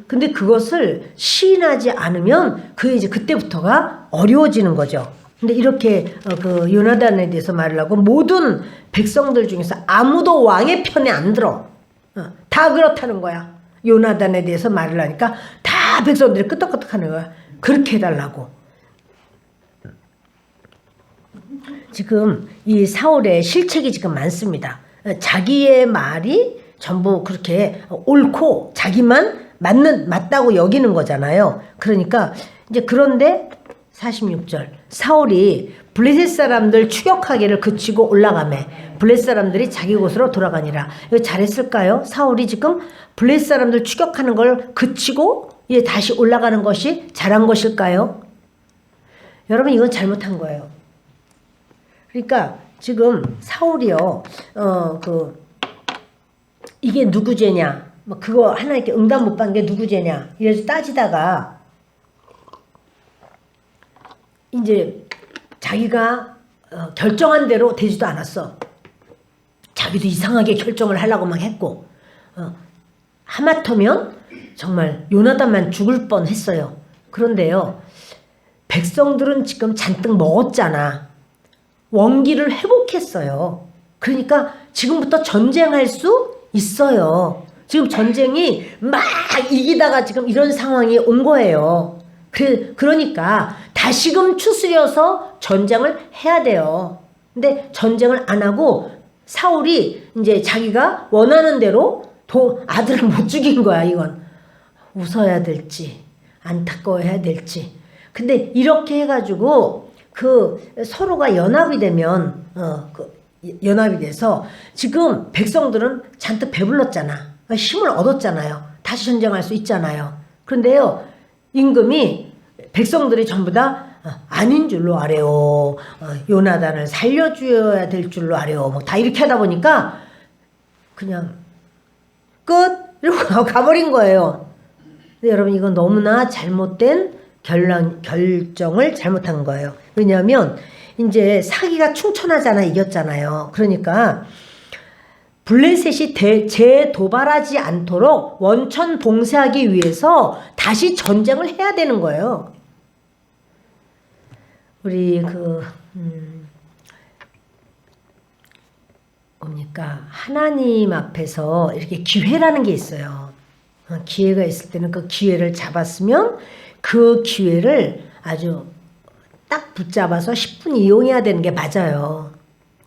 근데 그것을 시인하지 않으면 이제 그때부터가 어려워지는 거죠. 근데 이렇게 그 요나단에 대해서 말을 하고 모든 백성들 중에서 아무도 왕의 편에 안 들어. 다 그렇다는 거야. 요나단에 대해서 말을 하니까 다 다 백성들이 끄떡끄떡하는 거야. 그렇게 해달라고. 지금 이 사울의 실책이 지금 많습니다. 자기의 말이 전부 그렇게 옳고 자기만 맞다고 여기는 거잖아요. 그러니까 이제 그런데 46절 사울이 블레셋 사람들 추격하기를 그치고 올라가매 블레셋 사람들이 자기 곳으로 돌아가니라. 이거 잘했을까요? 사울이 지금 블레셋 사람들 추격하는 걸 그치고 이제 다시 올라가는 것이 잘한 것일까요? 여러분 이건 잘못한 거예요. 그러니까 지금 사울이요, 이게 누구 죄냐, 뭐 그거 하나님께 응답 못 받은 게 누구 죄냐, 이래서 따지다가 이제 자기가 결정한 대로 되지도 않았어. 자기도 이상하게 결정을 하려고 막 했고, 하마터면 정말 요나단만 죽을 뻔했어요. 그런데요, 백성들은 지금 잔뜩 먹었잖아. 원기를 회복했어요. 그러니까 지금부터 전쟁할 수 있어요. 지금 전쟁이 막 이기다가 지금 이런 상황이 온 거예요. 그러니까 다시금 추스려서 전쟁을 해야 돼요. 근데 전쟁을 안 하고 사울이 이제 자기가 원하는 대로 아들을 못 죽인 거야. 이건 웃어야 될지 안타까워해야 될지. 근데 이렇게 해가지고 서로가 연합이 되면 연합이 돼서 지금 백성들은 잔뜩 배불렀잖아. 힘을 얻었잖아요. 다시 전쟁할 수 있잖아요. 그런데요, 임금이 백성들이 전부 다 아닌 줄로 아래요. 요나단을 살려줘야 될 줄로 아래요. 뭐 다 이렇게 하다 보니까 그냥 끝! 이러고 가버린 거예요. 근데 여러분 이건 너무나 잘못된 결정을 잘못한 거예요. 왜냐하면 이제 사기가 충천하잖아. 이겼잖아요. 그러니까 블레셋이 재도발하지 않도록 원천 봉쇄하기 위해서 다시 전쟁을 해야 되는 거예요. 우리 뭡니까? 하나님 앞에서 이렇게 기회라는 게 있어요. 기회가 있을 때는 그 기회를 잡았으면 그 기회를 아주 딱 붙잡아서 10분 이용해야 되는 게 맞아요.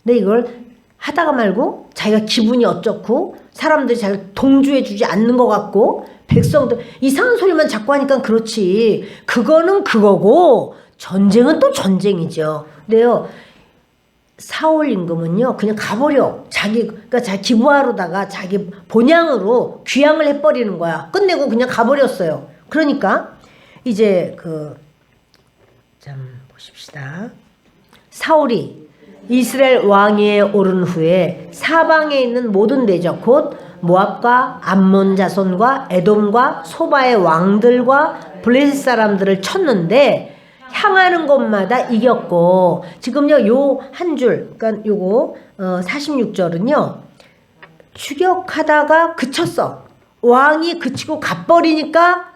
근데 이걸 하다가 말고 자기가 기분이 어쩌고 사람들이 잘 동조해 주지 않는 것 같고 백성들 이상한 소리만 자꾸 하니까 그렇지. 그거는 그거고 전쟁은 또 전쟁이죠. 근데요, 사울 임금은요 그냥 가버려. 그러니까 자기 기부하러다가 자기 본향으로 귀향을 해버리는 거야. 끝내고 그냥 가버렸어요. 그러니까 이제 보십시다. 사울이 이스라엘 왕위에 오른 후에 사방에 있는 모든 대적 곧 모압과 암몬 자손과 에돔과 소바의 왕들과 블레셋 사람들을 쳤는데 향하는 곳마다 이겼고, 지금요 요 한 줄, 그러니까 요거 46절은요 추격하다가 그쳤어. 왕이 그치고 가버리니까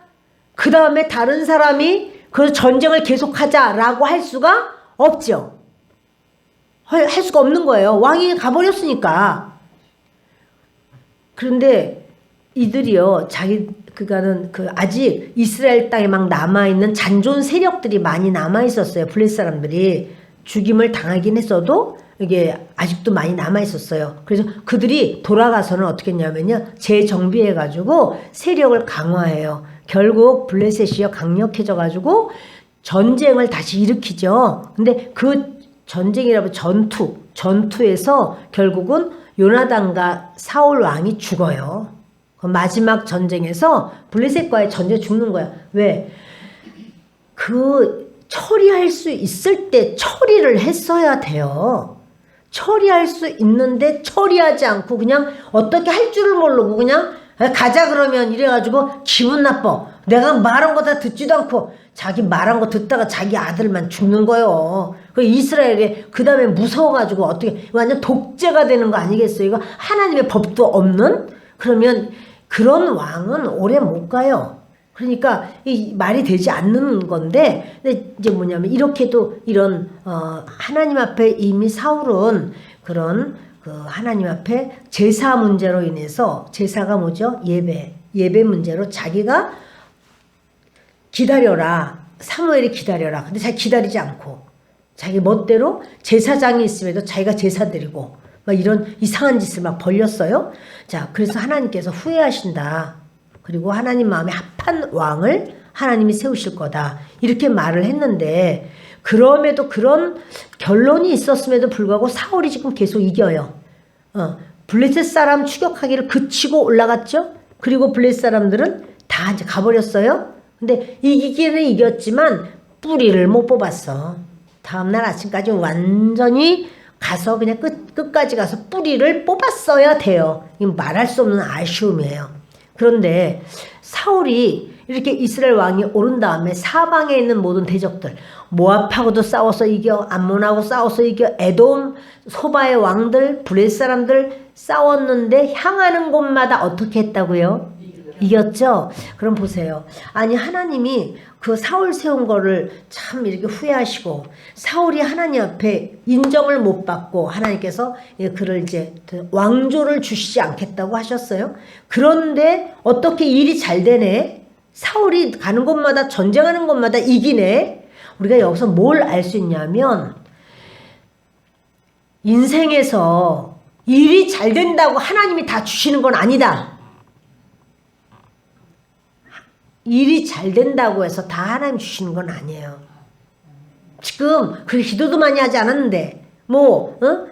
그 다음에 다른 사람이 그 전쟁을 계속하자라고 할 수가 없죠. 할 수가 없는 거예요. 왕이 가버렸으니까. 그런데 이들이요, 그가는 아직 이스라엘 땅에 막 남아있는 잔존 세력들이 많이 남아있었어요. 블레셋 사람들이. 죽임을 당하긴 했어도 이게 아직도 많이 남아있었어요. 그래서 그들이 돌아가서는 어떻게 했냐면요, 재정비해가지고 세력을 강화해요. 결국 블레셋이요 강력해져가지고 전쟁을 다시 일으키죠. 근데 그 전쟁이라고 전투에서 결국은 요나단과 사울 왕이 죽어요. 마지막 전쟁에서 블레셋과의 전쟁에 죽는 거야. 왜? 처리할 수 있을 때 처리를 했어야 돼요. 처리할 수 있는데 처리하지 않고 그냥 어떻게 할 줄을 모르고 그냥 가자 그러면 이래가지고 기분 나빠. 내가 말한 거 다 듣지도 않고 자기 말한 거 듣다가 자기 아들만 죽는 거예요. 이스라엘이 그 다음에 무서워가지고 어떻게 완전 독재가 되는 거 아니겠어요? 이거 하나님의 법도 없는? 그러면 그런 왕은 오래 못 가요. 그러니까 이 말이 되지 않는 건데, 근데 이제 뭐냐면 이렇게도 이런 하나님 앞에 이미 사울은 그런 하나님 앞에 제사 문제로 인해서, 제사가 뭐죠? 예배 문제로 자기가 기다려라. 사무엘이 기다려라. 근데 자기 기다리지 않고 자기 멋대로 제사장이 있음에도 자기가 제사 드리고 막 이런 이상한 짓을 막 벌렸어요. 자, 그래서 하나님께서 후회하신다. 그리고 하나님 마음에 합한 왕을 하나님이 세우실 거다. 이렇게 말을 했는데 그럼에도 그런 결론이 있었음에도 불구하고 사울이 지금 계속 이겨요. 블레셋 사람 추격하기를 그치고 올라갔죠. 그리고 블레셋 사람들은 다 이제 가버렸어요. 근데 이기기는 이겼지만 뿌리를 못 뽑았어. 다음날 아침까지 완전히 가서 그냥 끝까지 가서 뿌리를 뽑았어야 돼요. 이건 말할 수 없는 아쉬움이에요. 그런데 사울이 이렇게 이스라엘 왕이 오른 다음에 사방에 있는 모든 대적들, 모압하고도 싸워서 이겨, 암몬하고 싸워서 이겨, 에돔, 소바의 왕들, 블레셋 사람들 싸웠는데 향하는 곳마다 어떻게 했다고요? 이겼죠? 그럼 보세요. 아니 하나님이 그 사울 세운 거를 참 이렇게 후회하시고 사울이 하나님 앞에 인정을 못 받고 하나님께서 그를 이제 왕조를 주시지 않겠다고 하셨어요. 그런데 어떻게 일이 잘 되네? 사울이 가는 곳마다 전쟁하는 곳마다 이기네? 우리가 여기서 뭘 알 수 있냐면 인생에서 일이 잘 된다고 하나님이 다 주시는 건 아니다. 일이 잘 된다고 해서 다 하나님 주시는 건 아니에요. 지금 그렇게 기도도 많이 하지 않았는데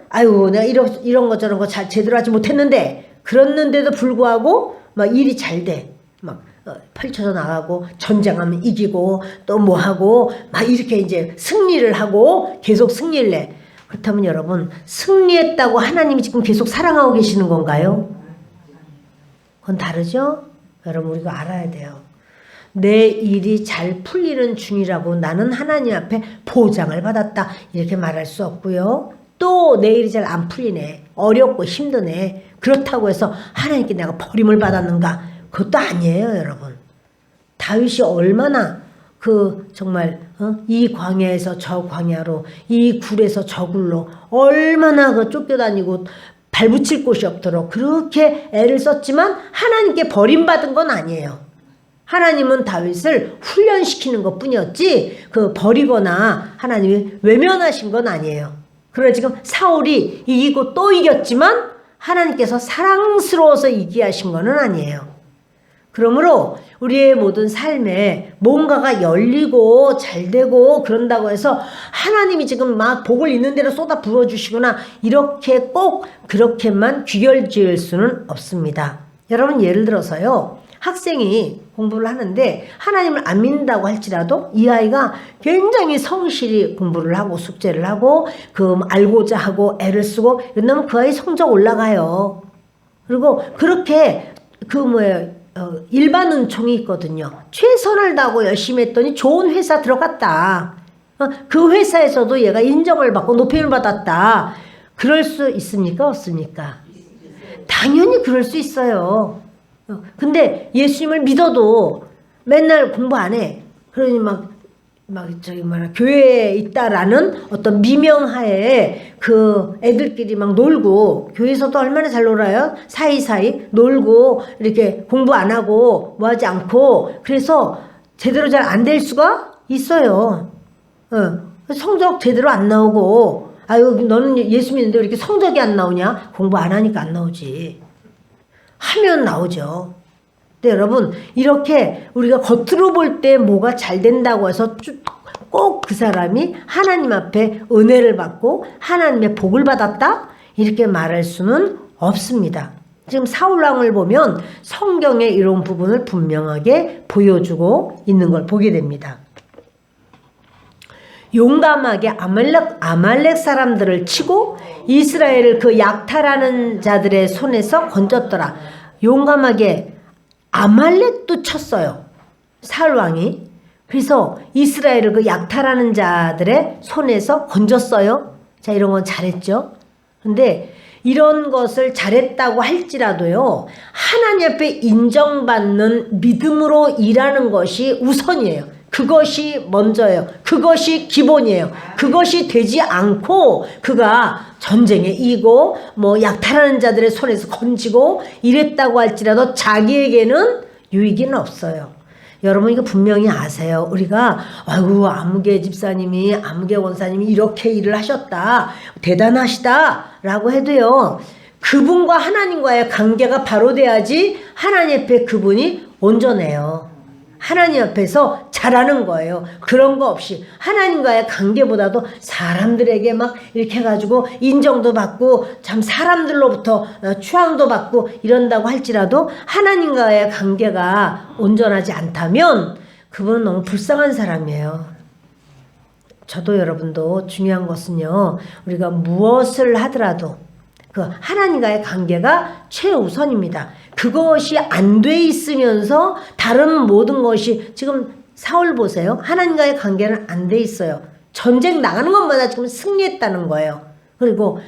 아유 내가 이런 거 저런 거 잘 제대로 하지 못했는데 그랬는데도 불구하고 막 일이 잘 돼. 막 펼쳐져 나가고 전쟁하면 이기고 또 뭐 하고 막 이렇게 이제 승리를 하고 계속 승리를 내. 그렇다면 여러분 승리했다고 하나님이 지금 계속 사랑하고 계시는 건가요? 그건 다르죠? 여러분 우리가 알아야 돼요. 내 일이 잘 풀리는 중이라고 나는 하나님 앞에 보장을 받았다. 이렇게 말할 수 없고요. 또 내 일이 잘 안 풀리네. 어렵고 힘드네. 그렇다고 해서 하나님께 내가 버림을 받았는가? 그것도 아니에요, 여러분. 다윗이 얼마나 정말 이 광야에서 저 광야로 이 굴에서 저 굴로 얼마나 쫓겨다니고 발붙일 곳이 없도록 그렇게 애를 썼지만 하나님께 버림받은 건 아니에요. 하나님은 다윗을 훈련시키는 것 뿐이었지 버리거나 하나님이 외면하신 건 아니에요. 그러나 지금 사울이 이기고 또 이겼지만 하나님께서 사랑스러워서 이기게 하신 거는 아니에요. 그러므로 우리의 모든 삶에 뭔가가 열리고 잘되고 그런다고 해서 하나님이 지금 막 복을 있는 대로 쏟아 부어주시거나 이렇게 꼭 그렇게만 귀결 지을 수는 없습니다. 여러분 예를 들어서요. 학생이 공부를 하는데 하나님을 안 믿는다고 할지라도 이 아이가 굉장히 성실히 공부를 하고 숙제를 하고 알고자 하고 애를 쓰고 이러면 그 아이 성적 올라가요. 그리고 그렇게 일반 은총이 있거든요. 최선을 다하고 열심히 했더니 좋은 회사 들어갔다. 그 회사에서도 얘가 인정을 받고 높임을 받았다. 그럴 수 있습니까? 없습니까? 당연히 그럴 수 있어요. 근데 예수님을 믿어도 맨날 공부 안 해. 그러니 교회에 있다라는 어떤 미명하에 애들끼리 막 놀고, 교회에서도 얼마나 잘 놀아요? 사이사이 놀고, 이렇게 공부 안 하고, 뭐 하지 않고, 그래서 제대로 잘 안 될 수가 있어요. 성적 제대로 안 나오고, 아유, 너는 예수 믿는데 왜 이렇게 성적이 안 나오냐? 공부 안 하니까 안 나오지. 하면 나오죠. 근데 여러분 이렇게 우리가 겉으로 볼 때 뭐가 잘 된다고 해서 꼭 그 사람이 하나님 앞에 은혜를 받고 하나님의 복을 받았다? 이렇게 말할 수는 없습니다. 지금 사울왕을 보면 성경에 이런 부분을 분명하게 보여주고 있는 걸 보게 됩니다. 용감하게 아말렉 사람들을 치고 이스라엘을 그 약탈하는 자들의 손에서 건졌더라. 용감하게 아말렉도 쳤어요. 사울 왕이. 그래서 이스라엘을 그 약탈하는 자들의 손에서 건졌어요. 자, 이런 건 잘했죠. 근데 이런 것을 잘했다고 할지라도요. 하나님 앞에 인정받는 믿음으로 일하는 것이 우선이에요. 그것이 먼저예요. 그것이 기본이에요. 그것이 되지 않고 그가 전쟁에 이기고 약탈하는 자들의 손에서 건지고 이랬다고 할지라도 자기에게는 유익은 없어요. 여러분 이거 분명히 아세요. 우리가 아이고 아무개 집사님이 아무개 원사님이 이렇게 일을 하셨다. 대단하시다 라고 해도요. 그분과 하나님과의 관계가 바로 돼야지 하나님 앞에 그분이 온전해요. 하나님 앞에서 잘하는 거예요. 그런 거 없이 하나님과의 관계보다도 사람들에게 막 이렇게 해가지고 인정도 받고 참 사람들로부터 추앙도 받고 이런다고 할지라도 하나님과의 관계가 온전하지 않다면 그분은 너무 불쌍한 사람이에요. 저도 여러분도 중요한 것은요. 우리가 무엇을 하더라도 그 하나님과의 관계가 최우선입니다. 그것이 안 돼 있으면서 다른 모든 것이 지금 사울 보세요. 하나님과의 관계는 안 돼 있어요. 전쟁 나가는 것마다 지금 승리했다는 거예요. 그리고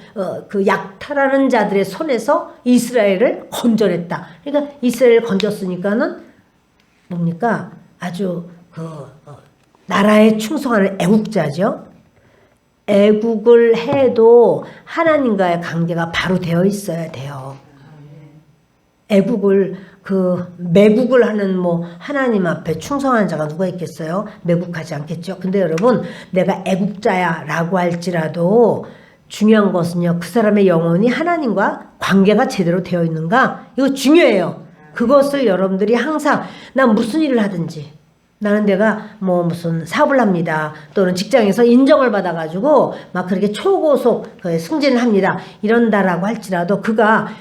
그 약탈하는 자들의 손에서 이스라엘을 건져냈다. 그러니까 이스라엘을 건졌으니까는 뭡니까? 아주 나라에 충성하는 애국자죠. 애국을 해도 하나님과의 관계가 바로 되어 있어야 돼요. 애국을 매국을 하는 하나님 앞에 충성하는 자가 누가 있겠어요? 매국하지 않겠죠. 근데 여러분 내가 애국자야 라고 할지라도 중요한 것은요. 그 사람의 영혼이 하나님과 관계가 제대로 되어 있는가? 이거 중요해요. 그것을 여러분들이 항상 난 무슨 일을 하든지 나는 내가 무슨 사업을 합니다. 또는 직장에서 인정을 받아가지고 막 그렇게 초고속 승진을 합니다. 이런다라고 할지라도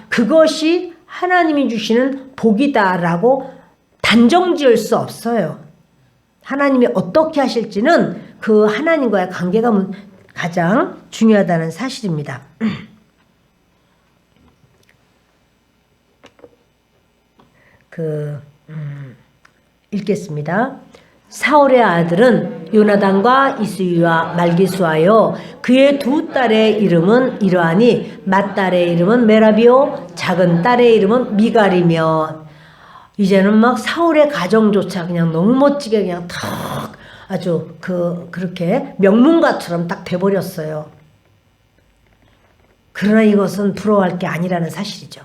그것이 하나님이 주시는 복이다라고 단정 지을 수 없어요. 하나님이 어떻게 하실지는 그 하나님과의 관계가 가장 중요하다는 사실입니다. 읽겠습니다. 사울의 아들은 요나단과 이스위와 말기수하여 그의 두 딸의 이름은 이러하니 맏딸의 이름은 메라비요 작은 딸의 이름은 미갈이며 이제는 막 사울의 가정조차 그냥 너무 멋지게 그냥 탁 아주 그렇게 명문가처럼 딱 돼버렸어요. 그러나 이것은 부러워할 게 아니라는 사실이죠.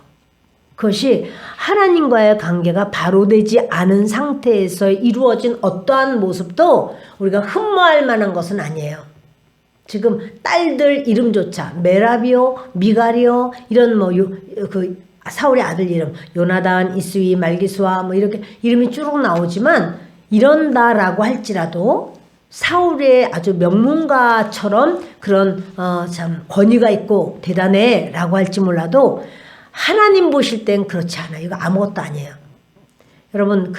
그것이 하나님과의 관계가 바로 되지 않은 상태에서 이루어진 어떠한 모습도 우리가 흠모할 만한 것은 아니에요. 지금 딸들 이름조차 메라비오, 미갈이요 이런 사울의 아들 이름 요나단, 이스위, 말기수아 이렇게 이름이 쭉 나오지만 이런다라고 할지라도 사울의 아주 명문가처럼 그런 참 권위가 있고 대단해라고 할지 몰라도 하나님 보실 땐 그렇지 않아요. 이거 아무것도 아니에요. 여러분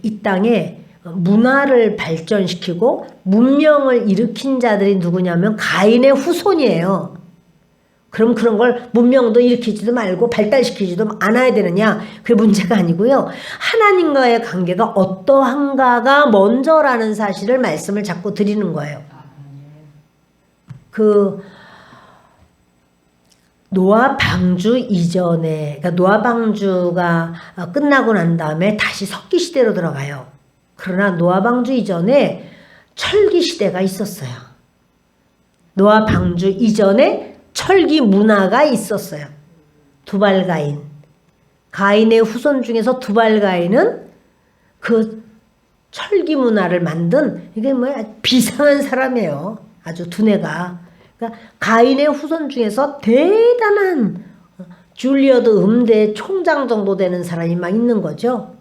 이 땅에 문화를 발전시키고 문명을 일으킨 자들이 누구냐면 가인의 후손이에요. 그럼 그런 걸 문명도 일으키지도 말고 발달시키지도 않아야 되느냐? 그게 문제가 아니고요. 하나님과의 관계가 어떠한가가 먼저라는 사실을 말씀을 자꾸 드리는 거예요. 노아 방주 이전에, 그러니까 노아 방주가 끝나고 난 다음에 다시 석기 시대로 들어가요. 그러나 노아 방주 이전에 철기 시대가 있었어요. 노아 방주 이전에 철기 문화가 있었어요. 두발가인. 가인의 후손 중에서 두발가인은 그 철기 문화를 만든 이게 비상한 사람이에요. 아주 두뇌가. 그러니까 가인의 후손 중에서 대단한 줄리어드 음대 총장 정도 되는 사람이 막 있는 거죠.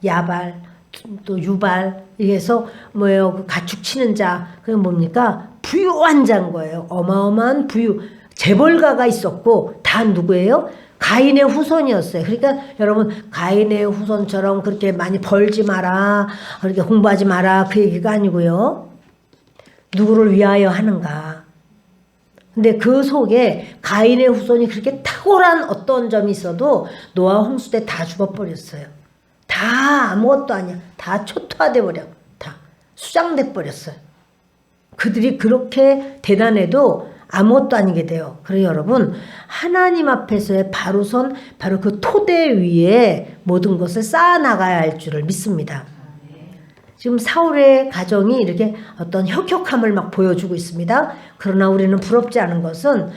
야발, 또 유발, 이래서 그 가축 치는 자, 그게 뭡니까? 부유한 자인 거예요. 어마어마한 부유. 재벌가가 있었고, 다 누구예요? 가인의 후손이었어요. 그러니까 여러분, 가인의 후손처럼 그렇게 많이 벌지 마라, 그렇게 공부하지 마라, 그 얘기가 아니고요. 누구를 위하여 하는가. 근데 그 속에 가인의 후손이 그렇게 탁월한 어떤 점이 있어도 노아 홍수 때 다 죽어버렸어요. 다 아무것도 아니야. 다 초토화돼 버려. 다 수장돼 버렸어요. 그들이 그렇게 대단해도 아무것도 아니게 돼요. 그래서 여러분 하나님 앞에서의 바로 그 토대 위에 모든 것을 쌓아나가야 할 줄을 믿습니다. 지금 사울의 가정이 이렇게 어떤 혁혁함을 막 보여주고 있습니다. 그러나 우리는 부럽지 않은 것은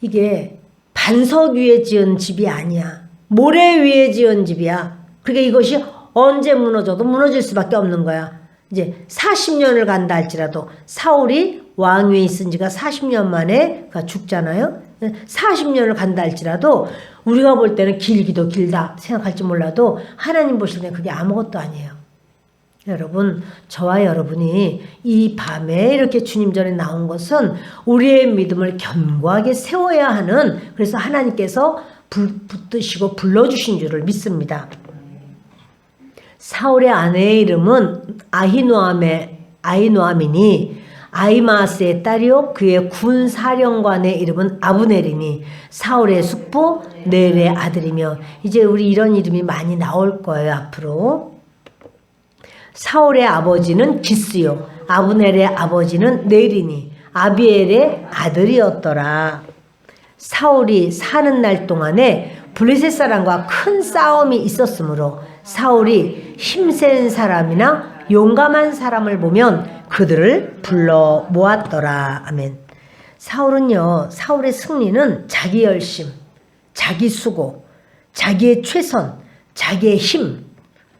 이게 반석 위에 지은 집이 아니야. 모래 위에 지은 집이야. 그러니까 이것이 언제 무너져도 무너질 수밖에 없는 거야. 이제 40년을 간다 할지라도 사울이 왕위에 있은 지가 40년 만에 죽잖아요. 40년을 간다 할지라도 우리가 볼 때는 길기도 길다 생각할지 몰라도 하나님 보실 때는 그게 아무것도 아니에요. 여러분, 저와 여러분이 이 밤에 이렇게 주님 전에 나온 것은 우리의 믿음을 견고하게 세워야 하는, 그래서 하나님께서 붙드시고 불러주신 줄을 믿습니다. 사울의 아내의 이름은 아히노아미니 아히마아스의 딸이요 그의 군 사령관의 이름은 아브넬이니 사울의 숙부 넬의 아들이며, 이제 우리 이런 이름이 많이 나올 거예요 앞으로. 사울의 아버지는 기스요 아브넬의 아버지는 넬이니 아비엘의 아들이었더라. 사울이 사는 날 동안에 블레셋 사람과 큰 싸움이 있었으므로 사울이 힘센 사람이나 용감한 사람을 보면 그들을 불러 모았더라. 아멘. 사울의 승리는 자기 열심, 자기 수고, 자기의 최선, 자기의 힘,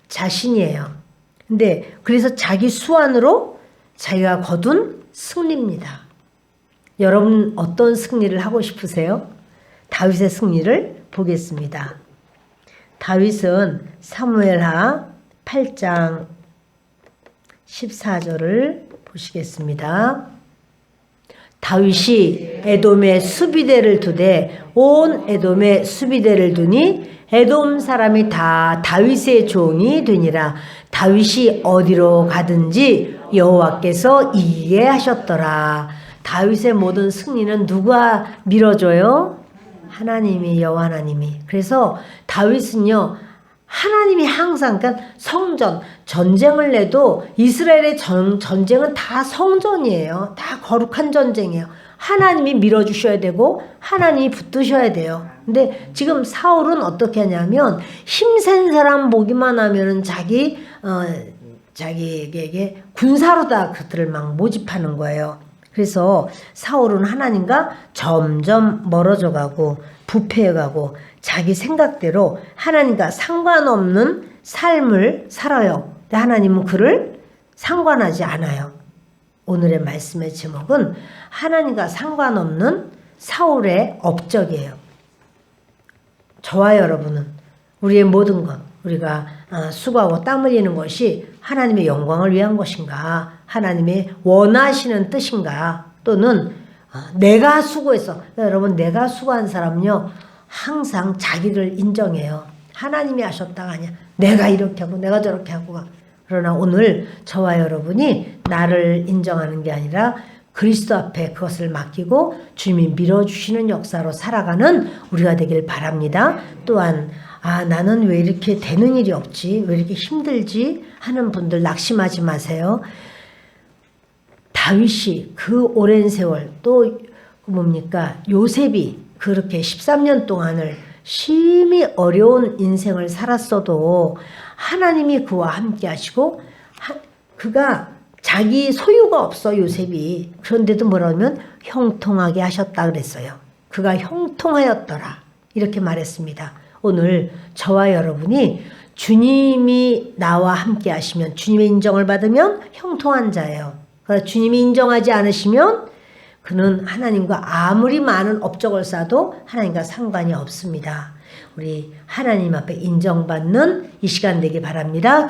자신이에요. 근데 그래서 자기 수완으로 자기가 거둔 승리입니다. 여러분 어떤 승리를 하고 싶으세요? 다윗의 승리를 보겠습니다. 다윗은 사무엘하 8장 14절을 보시겠습니다. 다윗이 에돔에 수비대를 두되 온 에돔에 수비대를 두니 에돔 사람이 다 다윗의 종이 되니라. 다윗이 어디로 가든지 여호와께서 이기게 하셨더라. 다윗의 모든 승리는 누가 밀어줘요? 하나님이, 여호와 하나님이. 그래서 다윗은요, 하나님이 항상, 그러니까 성전, 전쟁을 내도 이스라엘의 전쟁은 다 성전이에요. 다 거룩한 전쟁이에요. 하나님이 밀어주셔야 되고 하나님이 붙드셔야 돼요. 근데 지금 사울은 어떻게 하냐면 힘센 사람 보기만 하면은 자기에게 군사로다 그들을 막 모집하는 거예요. 그래서 사울은 하나님과 점점 멀어져 가고 부패해 가고 자기 생각대로 하나님과 상관없는 삶을 살아요. 근데 하나님은 그를 상관하지 않아요. 오늘의 말씀의 제목은 하나님과 상관없는 사울의 업적이에요. 저와 여러분은 우리의 모든 것, 우리가 수고하고 땀 흘리는 것이 하나님의 영광을 위한 것인가, 하나님의 원하시는 뜻인가, 또는 내가 수고해서, 여러분 내가 수고한 사람은요 항상 자기를 인정해요. 하나님이 하셨다가 아니야. 내가 이렇게 하고 내가 저렇게 하고. 그러나 오늘 저와 여러분이 나를 인정하는 게 아니라 그리스도 앞에 그것을 맡기고 주님이 밀어주시는 역사로 살아가는 우리가 되길 바랍니다. 또한 나는 왜 이렇게 되는 일이 없지? 왜 이렇게 힘들지? 하는 분들 낙심하지 마세요. 다윗이 그 오랜 세월, 또 요셉이 그렇게 13년 동안을 심히 어려운 인생을 살았어도 하나님이 그와 함께 하시고, 그가 자기 소유가 없어 요셉이. 그런데도 뭐라 하면 형통하게 하셨다 그랬어요. 그가 형통하였더라 이렇게 말했습니다. 오늘 저와 여러분이 주님이 나와 함께 하시면, 주님의 인정을 받으면 형통한 자예요. 그러나 주님이 인정하지 않으시면 그는 하나님과 아무리 많은 업적을 쌓아도 하나님과 상관이 없습니다. 우리 하나님 앞에 인정받는 이 시간 되길 바랍니다.